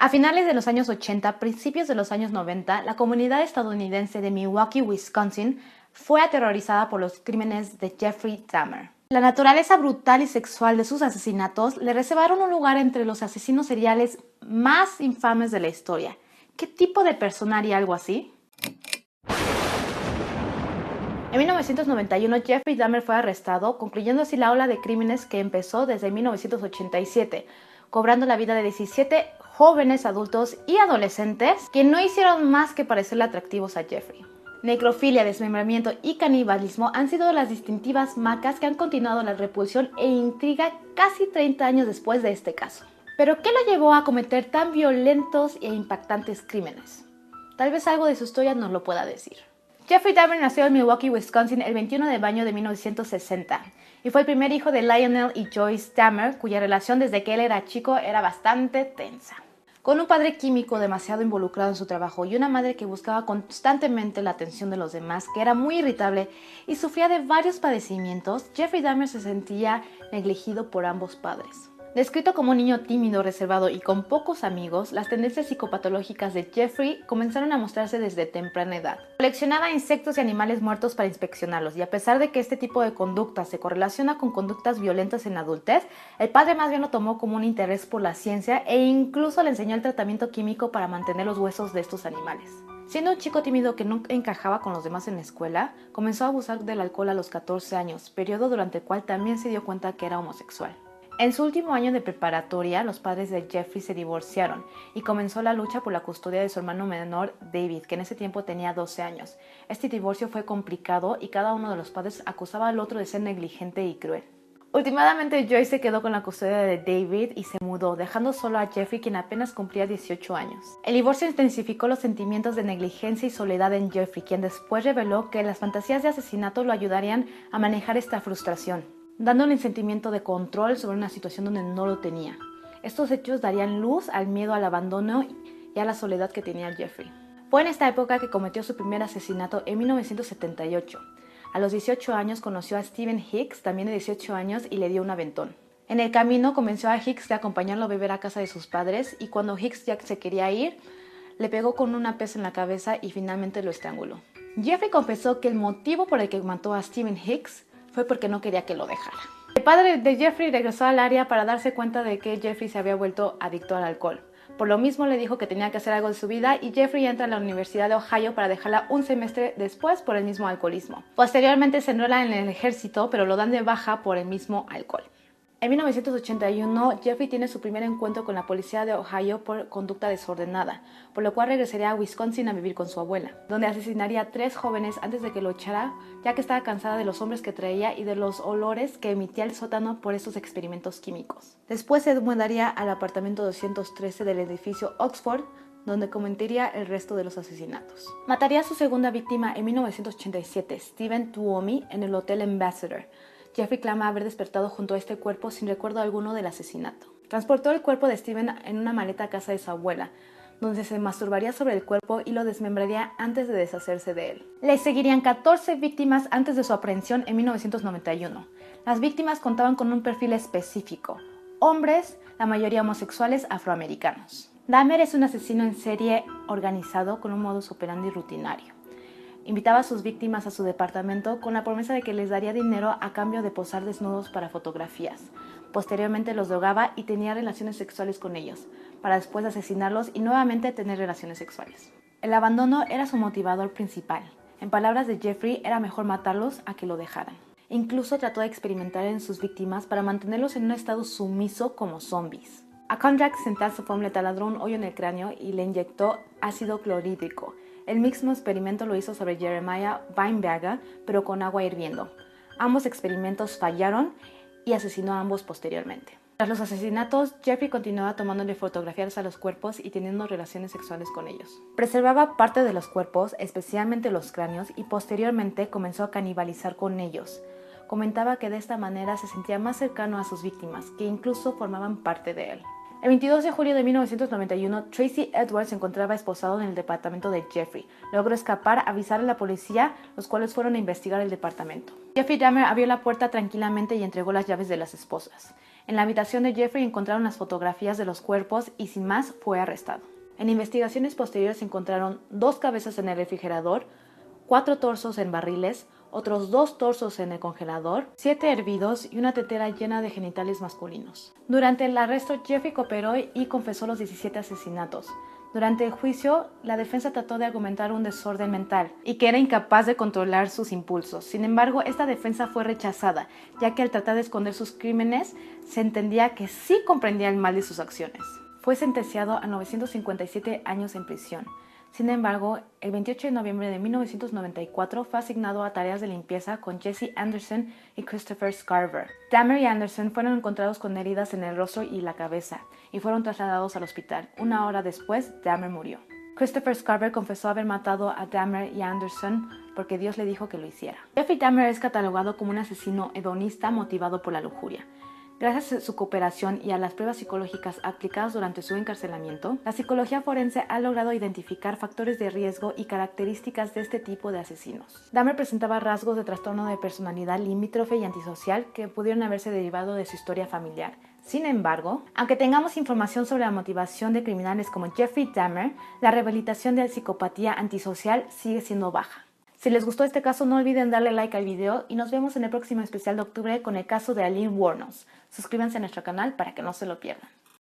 A finales de los años 80, principios de los años 90, la comunidad estadounidense de Milwaukee, Wisconsin, fue aterrorizada por los crímenes de Jeffrey Dahmer. La naturaleza brutal y sexual de sus asesinatos le reservaron un lugar entre los asesinos seriales más infames de la historia. ¿Qué tipo de persona haría algo así? En 1991, Jeffrey Dahmer fue arrestado, concluyendo así la ola de crímenes que empezó desde 1987, cobrando la vida de 17 jóvenes adultos y adolescentes que no hicieron más que parecerle atractivos a Jeffrey. Necrofilia, desmembramiento y canibalismo han sido las distintivas marcas que han continuado la repulsión e intriga casi 30 años después de este caso. ¿Pero qué lo llevó a cometer tan violentos e impactantes crímenes? Tal vez algo de su historia nos lo pueda decir. Jeffrey Dahmer nació en Milwaukee, Wisconsin, el 21 de mayo de 1960 y fue el primer hijo de Lionel y Joyce Dahmer, cuya relación desde que él era chico era bastante tensa. Con un padre químico demasiado involucrado en su trabajo y una madre que buscaba constantemente la atención de los demás, que era muy irritable y sufría de varios padecimientos, Jeffrey Dahmer se sentía negligido por ambos padres. Descrito como un niño tímido, reservado y con pocos amigos, las tendencias psicopatológicas de Jeffrey comenzaron a mostrarse desde temprana edad. Coleccionaba insectos y animales muertos para inspeccionarlos, y a pesar de que este tipo de conducta se correlaciona con conductas violentas en la adultez, el padre más bien lo tomó como un interés por la ciencia e incluso le enseñó el tratamiento químico para mantener los huesos de estos animales. Siendo un chico tímido que no encajaba con los demás en la escuela, comenzó a abusar del alcohol a los 14 años, periodo durante el cual también se dio cuenta que era homosexual. En su último año de preparatoria, los padres de Jeffrey se divorciaron y comenzó la lucha por la custodia de su hermano menor, David, que en ese tiempo tenía 12 años. Este divorcio fue complicado y cada uno de los padres acusaba al otro de ser negligente y cruel. Últimamente, Joyce se quedó con la custodia de David y se mudó, dejando solo a Jeffrey, quien apenas cumplía 18 años. El divorcio intensificó los sentimientos de negligencia y soledad en Jeffrey, quien después reveló que las fantasías de asesinato lo ayudarían a manejar esta frustración, dándole un sentimiento de control sobre una situación donde no lo tenía. Estos hechos darían luz al miedo al abandono y a la soledad que tenía Jeffrey. Fue en esta época que cometió su primer asesinato en 1978. A los 18 años conoció a Stephen Hicks, también de 18 años, y le dio un aventón. En el camino convenció a Hicks de acompañarlo a beber a casa de sus padres, y cuando Hicks ya se quería ir, le pegó con una pesa en la cabeza y finalmente lo estranguló. Jeffrey confesó que el motivo por el que mató a Stephen Hicks fue porque no quería que lo dejara. El padre de Jeffrey regresó al área para darse cuenta de que Jeffrey se había vuelto adicto al alcohol. Por lo mismo le dijo que tenía que hacer algo de su vida y Jeffrey entra a la Universidad de Ohio para dejarla un semestre después por el mismo alcoholismo. Posteriormente se enrola en el ejército, pero lo dan de baja por el mismo alcohol. En 1981, Jeffrey tiene su primer encuentro con la policía de Ohio por conducta desordenada, por lo cual regresaría a Wisconsin a vivir con su abuela, donde asesinaría a 3 jóvenes antes de que lo echara, ya que estaba cansada de los hombres que traía y de los olores que emitía el sótano por estos experimentos químicos. Después se mudaría al apartamento 213 del edificio Oxford, donde cometería el resto de los asesinatos. Mataría a su segunda víctima en 1987, Stephen Tuomi, en el Hotel Ambassador. Jeffrey clama haber despertado junto a este cuerpo sin recuerdo alguno del asesinato. Transportó el cuerpo de Stephen en una maleta a casa de su abuela, donde se masturbaría sobre el cuerpo y lo desmembraría antes de deshacerse de él. Le seguirían 14 víctimas antes de su aprehensión en 1991. Las víctimas contaban con un perfil específico: hombres, la mayoría homosexuales afroamericanos. Dahmer es un asesino en serie organizado con un modus operandi rutinario. Invitaba a sus víctimas a su departamento con la promesa de que les daría dinero a cambio de posar desnudos para fotografías. Posteriormente los drogaba y tenía relaciones sexuales con ellos, para después asesinarlos y nuevamente tener relaciones sexuales. El abandono era su motivador principal. En palabras de Jeffrey, era mejor matarlos a que lo dejaran. Incluso trató de experimentar en sus víctimas para mantenerlos en un estado sumiso como zombies. A Kondrack Centasopom le taladró un hoyo en el cráneo y le inyectó ácido clorhídrico. El mismo experimento lo hizo sobre Jeremiah Weinberger, pero con agua hirviendo. Ambos experimentos fallaron y asesinó a ambos posteriormente. Tras los asesinatos, Jeffrey continuaba tomándole fotografías a los cuerpos y teniendo relaciones sexuales con ellos. Preservaba parte de los cuerpos, especialmente los cráneos, y posteriormente comenzó a canibalizar con ellos. Comentaba que de esta manera se sentía más cercano a sus víctimas, que incluso formaban parte de él. El 22 de julio de 1991, Tracy Edwards se encontraba esposado en el departamento de Jeffrey. Logró escapar, avisar a la policía, los cuales fueron a investigar el departamento. Jeffrey Dahmer abrió la puerta tranquilamente y entregó las llaves de las esposas. En la habitación de Jeffrey encontraron las fotografías de los cuerpos y sin más fue arrestado. En investigaciones posteriores encontraron 2 cabezas en el refrigerador, 4 torsos en barriles, otros 2 torsos en el congelador, 7 hervidos y una tetera llena de genitales masculinos. Durante el arresto, Jeffrey cooperó y confesó los 17 asesinatos. Durante el juicio, la defensa trató de argumentar un desorden mental y que era incapaz de controlar sus impulsos. Sin embargo, esta defensa fue rechazada, ya que al tratar de esconder sus crímenes, se entendía que sí comprendía el mal de sus acciones. Fue sentenciado a 957 años en prisión. Sin embargo, el 28 de noviembre de 1994 fue asignado a tareas de limpieza con Jesse Anderson y Christopher Scarver. Dahmer y Anderson fueron encontrados con heridas en el rostro y la cabeza y fueron trasladados al hospital. 1 hora después, Dahmer murió. Christopher Scarver confesó haber matado a Dahmer y Anderson porque Dios le dijo que lo hiciera. Jeffrey Dahmer es catalogado como un asesino hedonista motivado por la lujuria. Gracias a su cooperación y a las pruebas psicológicas aplicadas durante su encarcelamiento, la psicología forense ha logrado identificar factores de riesgo y características de este tipo de asesinos. Dahmer presentaba rasgos de trastorno de personalidad limítrofe y antisocial que pudieron haberse derivado de su historia familiar. Sin embargo, aunque tengamos información sobre la motivación de criminales como Jeffrey Dahmer, la rehabilitación de la psicopatía antisocial sigue siendo baja. Si les gustó este caso, no olviden darle like al video y nos vemos en el próximo especial de octubre con el caso de Aileen Wuornos. Suscríbanse a nuestro canal para que no se lo pierdan.